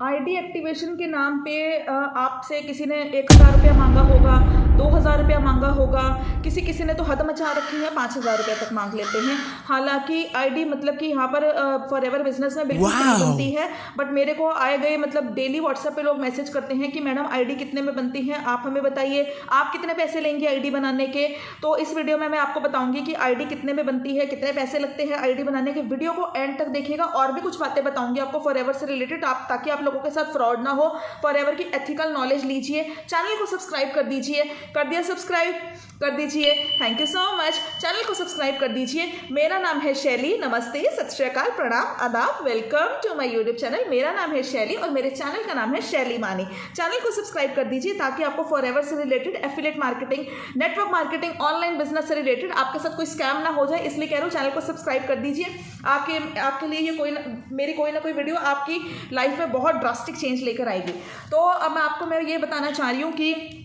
ID activation के नाम पे आपसे किसी ने 1,000 रुपया मांगा होगा, 2,000 रुपया मांगा होगा, किसी किसी ने तो हद मचा रखी है, 5,000 रुपया तक मांग लेते हैं। हालांकि आईडी मतलब कि यहाँ पर फॉरएवर बिजनेस में बिल्कुल फ्री बनती है, बट मेरे को आए गए मतलब डेली व्हाट्सएप पे लोग मैसेज करते हैं कि मैडम आईडी कितने में बनती है, आप हमें बताइए, आप कितने पैसे लेंगे आईडी बनाने के। तो इस वीडियो में मैं आपको बताऊंगी कि आईडी कितने में बनती है, कितने पैसे लगते हैं आईडी बनाने के। वीडियो को एंड तक देखिएगा, और भी कुछ बातें बताऊंगी आपको फॉरएवर से रिलेटेड, आप ताकि आप लोगों के साथ फ्रॉड ना हो, फॉरएवर की एथिकल नॉलेज लीजिए। चैनल को सब्सक्राइब कर दीजिए, कर दिया सब्सक्राइब कर दीजिए, thank you so much. Channel को सब्सक्राइब कर दीजिए। मेरा नाम है शैली, नमस्ते, सत श्री अकाल, प्रणाम, आदाब, welcome to my YouTube channel. मेरा नाम है शैली और मेरे चैनल का नाम है शैली मानी। चैनल को सब्सक्राइब कर दीजिए ताकि आपको फॉरएवर से related, affiliate marketing, network marketing, online business से रिलेटेड आपके साथ कोई स्कैम ना हो जाए, इसलिए कह रहा हूँ चैनल को सब्सक्राइब कर दीजिए। आपके लिए ये मेरी कोई ना कोई वीडियो आपकी लाइफ में बहुत ड्रास्टिक चेंज लेकर आएगी। तो अब मैं ये बताना चाह रही हूँ कि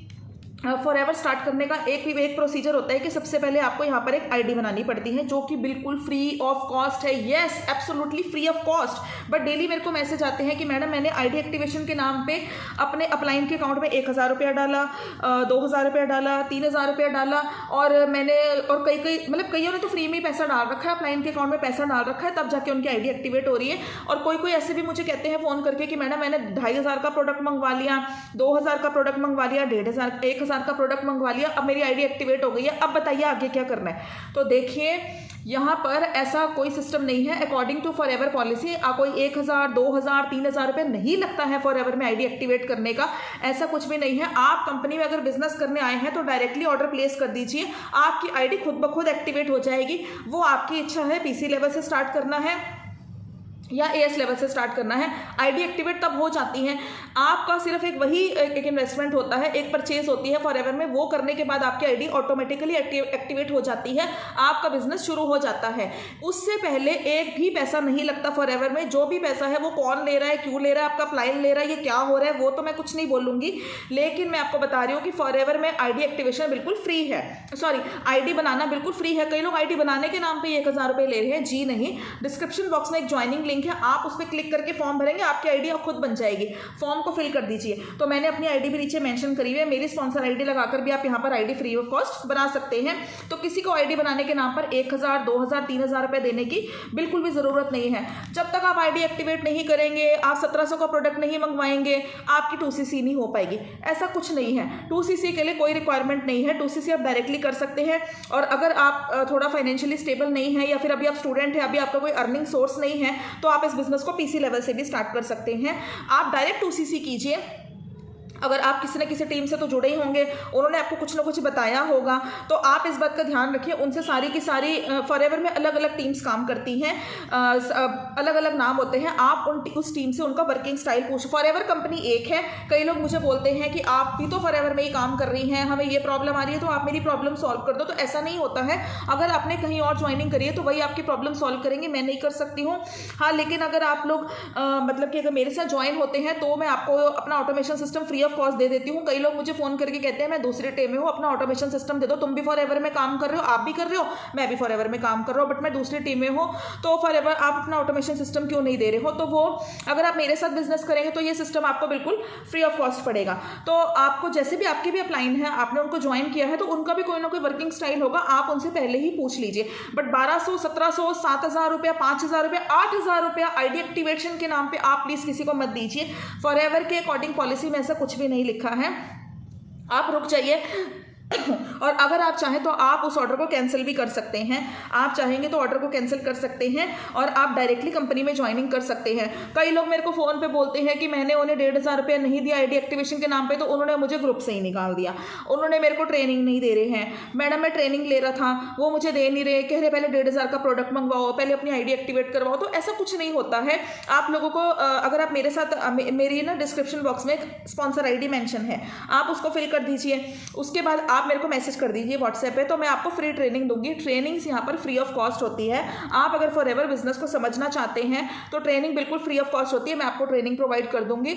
फॉरएवर स्टार्ट करने का एक प्रोसीजर होता है कि सबसे पहले आपको यहाँ पर एक आईडी बनानी पड़ती है, जो कि बिल्कुल फ्री ऑफ कॉस्ट है। Yes, absolutely free of cost. But daily मेरे को मैसेज आते हैं कि मैडम मैंने आईडी एक्टिवेशन के नाम पे अपने अपलाइन के अकाउंट में 1,000 रुपया डाला, 2,000 रुपया डाला, 3,000 रुपया डाला, और कईयों ने तो फ्री में ही पैसा डाल रखा है, अपलाइन के अकाउंट में पैसा डाल रखा है, तब जाके उनकी आईडी एक्टिवेट हो रही है। और कोई ऐसे भी मुझे कहते हैं फ़ोन करके कि मैडम मैंने 2,500 का प्रोडक्ट मंगवा लिया, 2,000 का प्रोडक्ट मंगवा लिया, 1,500 का प्रोडक्ट मंगवा लिया, अब मेरी आईडी एक्टिवेट हो गई है, अब बताइए आगे क्या करना है। तो देखिए यहाँ पर ऐसा कोई सिस्टम नहीं है। अकॉर्डिंग टू फॉरएवर पॉलिसी कोई 1,000, 2,000, 3,000 रुपये नहीं लगता है फॉरएवर में आईडी एक्टिवेट करने का, ऐसा कुछ भी नहीं है। आप कंपनी में अगर बिजनेस करने आए हैं तो डायरेक्टली ऑर्डर प्लेस कर दीजिए, आपकी आईडी खुद ब खुद एक्टिवेट हो जाएगी। वो आपकी इच्छा है, पीसी लेवल से स्टार्ट करना है या एएस लेवल से स्टार्ट करना है। आईडी एक्टिवेट तब हो जाती है, आपका सिर्फ एक इन्वेस्टमेंट होता है, एक परचेज होती है फॉरएवर में, वो करने के बाद आपकी आईडी ऑटोमेटिकली एक्टिवेट हो जाती है, आपका बिजनेस शुरू हो जाता है। उससे पहले एक भी पैसा नहीं लगता फॉरएवर में। जो भी पैसा है वो कौन ले रहा है, क्यों ले रहा है, आपका प्लान ले रहा है, ये क्या हो रहा है, वो तो मैं कुछ नहीं बोलूँगी, लेकिन मैं आपको बता रही हूँ कि फॉरएवर में आईडी एक्टिवेशन बिल्कुल फ्री है, सॉरी आईडी बनाना बिल्कुल फ्री है। कई लोग आईडी बनाने के नाम पर 1,000 रुपये ले रहे हैं, जी नहीं। डिस्क्रिप्शन बॉक्स में एक ज्वाइनिंग लिंक है, आप उस पर क्लिक करके फॉर्म भरेंगे, आपकी आईडी खुद बन जाएगी। फॉर्म को फिल कर दीजिए। तो मैंने अपनी आईडी भी नीचे मेंशन करी हुई है, मेरी स्पॉन्सर आईडी लगाकर भी आप यहाँ पर आईडी फ्री ऑफ कॉस्ट बना सकते हैं। तो किसी को आईडी बनाने के नाम पर 1,000, 2,000, 3,000 रुपये देने की बिल्कुल भी जरूरत नहीं है। जब तक आप आईडी एक्टिवेट नहीं करेंगे, आप 1,700 का प्रोडक्ट नहीं मंगवाएंगे, आपकी 2CC नहीं हो पाएगी। ऐसा कुछ नहीं है, 2CC के लिए कोई रिक्वायरमेंट नहीं है, 2CC आप डायरेक्टली कर सकते हैं। और अगर आप थोड़ा फाइनेंशियली स्टेबल नहीं है, या फिर अभी आप स्टूडेंट है, अभी आपका कोई अर्निंग सोर्स नहीं है, तो आप इस बिजनेस को पीसी लेवल से भी स्टार्ट कर सकते हैं। आप डायरेक्ट 2CC कीजिए। अगर आप किसी न किसी टीम से तो जुड़े ही होंगे, उन्होंने आपको कुछ ना कुछ बताया होगा, तो आप इस बात का ध्यान रखिए। उनसे सारी की सारी फॉरएवर में अलग अलग टीम्स काम करती हैं, अलग अलग नाम होते हैं, आप उस टीम से उनका वर्किंग स्टाइल पूछो। फॉरएवर कंपनी एक है। कई लोग मुझे बोलते हैं कि आप भी तो फॉरएवर में ही काम कर रही हैं, हमें ये प्रॉब्लम आ रही है तो आप मेरी प्रॉब्लम सॉल्व कर दो। तो ऐसा नहीं होता है। अगर आपने कहीं और ज्वाइनिंग करी है तो वही आपकी प्रॉब्लम सॉल्व करेंगे, मैं नहीं कर सकती हूँ। हाँ, लेकिन अगर आप लोग मतलब कि अगर मेरे साथ ज्वाइन होते हैं तो मैं आपको अपना automation system free of cost दे देती हूँ। कई लोग मुझे फोन करके कहते हैं मैं दूसरे टीम में हूँ, अपना ऑटोमेशन सिस्टम दे दो। तुम भी फॉरएवर में काम कर रहे हो, आप भी कर रहे हो, मैं भी फॉरएवर में काम कर रहा हूँ, बट मैं दूसरी टीम में हूँ, तो फॉरएवर आप अपना ऑटोमेशन सिस्टम क्यों नहीं दे रहे हो? तो वो अगर आप मेरे साथ बिजनेस करेंगे तो ये सिस्टम आपको बिल्कुल फ्री ऑफ कॉस्ट पड़ेगा। तो आपको जैसे भी आपके भी अपलाइन है, आपने उनको ज्वाइन किया है, तो उनका भी कोई ना कोई वर्किंग स्टाइल होगा, आप उनसे पहले ही पूछ लीजिए। बट 1,200, 1,700, 7,000 रुपया, 5,000 रुपया, 8,000 रुपया आईडी एक्टिवेशन के नाम पे आप प्लीज किसी को मत दीजिए। फॉरएवर के अकॉर्डिंग पॉलिसी में ऐसा कुछ भी नहीं लिखा है। आप रुक जाइए और अगर आप चाहें तो आप उस ऑर्डर को कैंसिल भी कर सकते हैं। आप चाहेंगे तो ऑर्डर को कैंसिल कर सकते हैं और आप डायरेक्टली कंपनी में ज्वाइनिंग कर सकते हैं। कई लोग मेरे को फ़ोन पे बोलते हैं कि मैंने उन्हें 1,500 रुपया नहीं दिया आईडी एक्टिवेशन के नाम पे, तो उन्होंने मुझे ग्रुप से ही निकाल दिया। उन्होंने मेरे को ट्रेनिंग नहीं दे रहे हैं। मैडम मैं ट्रेनिंग ले रहा था, वो मुझे दे नहीं रहे, कह रहे पहले 1,500 का प्रोडक्ट मंगवाओ, पहले अपनी आईडी एक्टिवेट करवाओ। तो ऐसा कुछ नहीं होता है। आप लोगों को अगर आप मेरे साथ मेरी ना डिस्क्रिप्शन बॉक्स में स्पॉन्सर आईडी मेंशन है, आप उसको फिल कर दीजिए। उसके बाद आप मेरे को मैसेज कर दीजिए व्हाट्सएप पे, तो मैं आपको फ्री ट्रेनिंग दूंगी। ट्रेनिंग्स यहाँ पर फ्री ऑफ कॉस्ट होती है। आप अगर फॉरएवर बिजनेस को समझना चाहते हैं तो ट्रेनिंग बिल्कुल फ्री ऑफ कॉस्ट होती है, मैं आपको ट्रेनिंग प्रोवाइड कर दूंगी।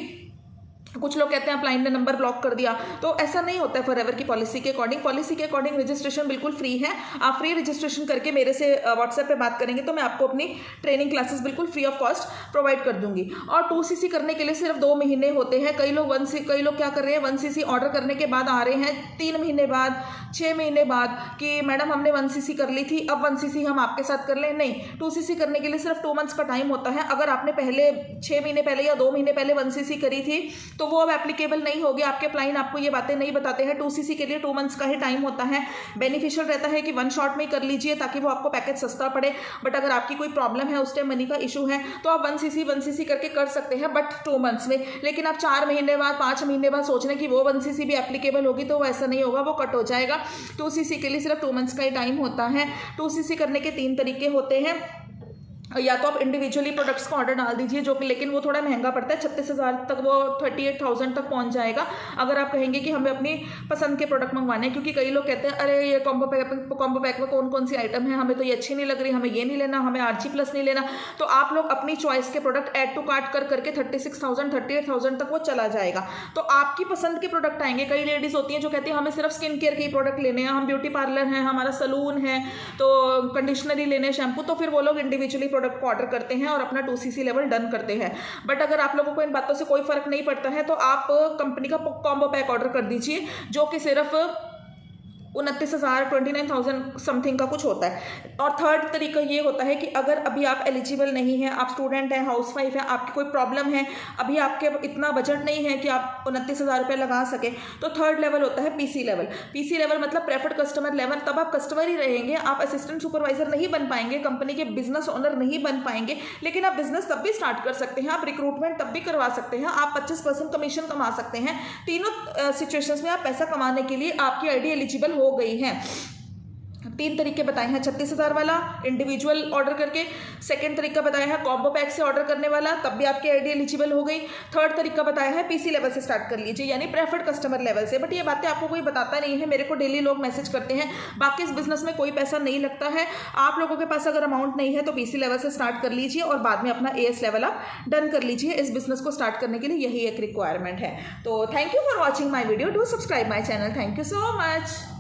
कुछ लोग कहते हैं अपलाइन ने नंबर ब्लॉक कर दिया, तो ऐसा नहीं होता है फॉरएवर की पॉलिसी के अकॉर्डिंग। पॉलिसी के अकॉर्डिंग रजिस्ट्रेशन बिल्कुल फ्री है। आप फ्री रजिस्ट्रेशन करके मेरे से व्हाट्सएप पे बात करेंगे तो मैं आपको अपनी ट्रेनिंग क्लासेस बिल्कुल फ्री ऑफ कॉस्ट प्रोवाइड कर दूंगी। और 2cc करने के लिए सिर्फ 2 महीने होते हैं। कई लोग क्या कर रहे हैं, 1cc ऑर्डर करने के बाद आ रहे हैं 3 महीने बाद, 6 महीने बाद कि मैडम हमने 1cc कर ली थी, अब 1cc हम आपके साथ कर लें। नहीं, 2cc करने के लिए सिर्फ 2 मंथ्स का टाइम होता है। अगर आपने पहले 6 महीने पहले या 2 महीने पहले 1cc करी थी तो वो अब एप्लीकेबल नहीं होगी। आपके क्लाइंट आपको ये बातें नहीं बताते हैं। 2cc के लिए 2 मंथ्स का ही टाइम होता है। बेनिफिशियल रहता है कि 1 शॉट में ही कर लीजिए ताकि वो आपको पैकेज सस्ता पड़े। बट अगर आपकी कोई प्रॉब्लम है, उस टाइम मनी का इशू है, तो आप 1cc करके कर सकते हैं, बट 2 मंथ्स में। लेकिन आप 4 महीने बाद, 5 महीने बाद सोच रहे हैं कि वो 1cc भी एप्लीकेबल होगी, तो वो ऐसा नहीं होगा, वो कट हो जाएगा। 2cc के लिए सिर्फ 2 मंथ्स का ही टाइम होता है। 2cc करने के 3 तरीके होते हैं। या तो आप इंडिविजुअली प्रोडक्ट्स का ऑर्डर डाल दीजिए, जो कि लेकिन वो थोड़ा महंगा पड़ता है, 36,000 तक, वो 38,000 तक पहुंच जाएगा अगर आप कहेंगे कि हमें अपनी पसंद के प्रोडक्ट मंगवाने हैं। क्योंकि कई लोग कहते हैं अरे ये कॉम्बो पैक में कौन कौन सी आइटम है, हमें तो ये अच्छी नहीं लग रही, हमें ये नहीं लेना, हमें RG+ नहीं लेना। तो आप लोग अपनी चॉइस के प्रोडक्ट ऐड टू कार्ट करके 36,000 38,000 तक वो चला जाएगा। तो आपकी पसंद के प्रोडक्ट आएंगे। कई लेडीज होती हैं जो कहती हैं हमें सिर्फ स्किन केयर के ही प्रोडक्ट लेने हैं, हम ब्यूटी पार्लर हैं, हमारा सलून है, तो कंडीशनरी लेने, शैम्पू, तो फिर वो लोग इंडिविजुअली प्रोडक्ट को ऑर्डर करते हैं और अपना 2cc लेवल डन करते हैं। बट अगर आप लोगों को इन बातों से कोई फर्क नहीं पड़ता है तो आप कंपनी का कॉम्बो पैक ऑर्डर कर दीजिए, जो कि सिर्फ 29,000 29,000 समथिंग का कुछ होता है। और थर्ड तरीका ये होता है कि अगर अभी आप एलिजिबल नहीं हैं, आप स्टूडेंट हैं, हाउसवाइफ हैं, आपकी कोई प्रॉब्लम है, अभी आपके इतना बजट नहीं है कि आप 29,000 रुपये लगा सकें, तो थर्ड लेवल होता है PC लेवल। PC लेवल मतलब प्रेफर्ड कस्टमर लेवल। तब आप कस्टमर ही रहेंगे, आप असिस्टेंट सुपरवाइजर नहीं बन पाएंगे, कंपनी के बिजनेस ओनर नहीं बन पाएंगे, लेकिन आप बिजनेस तब भी स्टार्ट कर सकते हैं, आप रिक्रूटमेंट तब भी करवा सकते हैं, आप 25% कमीशन कमा सकते हैं। तीनों सिचुएशंस में आप पैसा कमाने के लिए आपकी आईडी एलिजिबल हो गई है। 3 तरीके बताए हैं, 36,000 वाला इंडिविजुअल ऑर्डर करके, सेकंड तरीका बताया है कॉम्बो पैक से ऑर्डर करने वाला, तब भी आपकी आईडी एलिजिबल हो गई। थर्ड तरीका बताया है PC लेवल से स्टार्ट कर लीजिए, यानी प्रेफर्ड कस्टमर लेवल से। बट ये बातें आपको कोई बताता नहीं है, मेरे को डेली लोग मैसेज करते हैं। बाकी इस बिजनेस में कोई पैसा नहीं लगता है। आप लोगों के पास अगर अमाउंट नहीं है तो PC लेवल से स्टार्ट कर लीजिए और बाद में अपना AS लेवल आप डन कर लीजिए। इस बिजनेस को स्टार्ट करने के लिए यही एक रिक्वायरमेंट है। तो thank you for watching my video, do subscribe my channel. Thank you so much.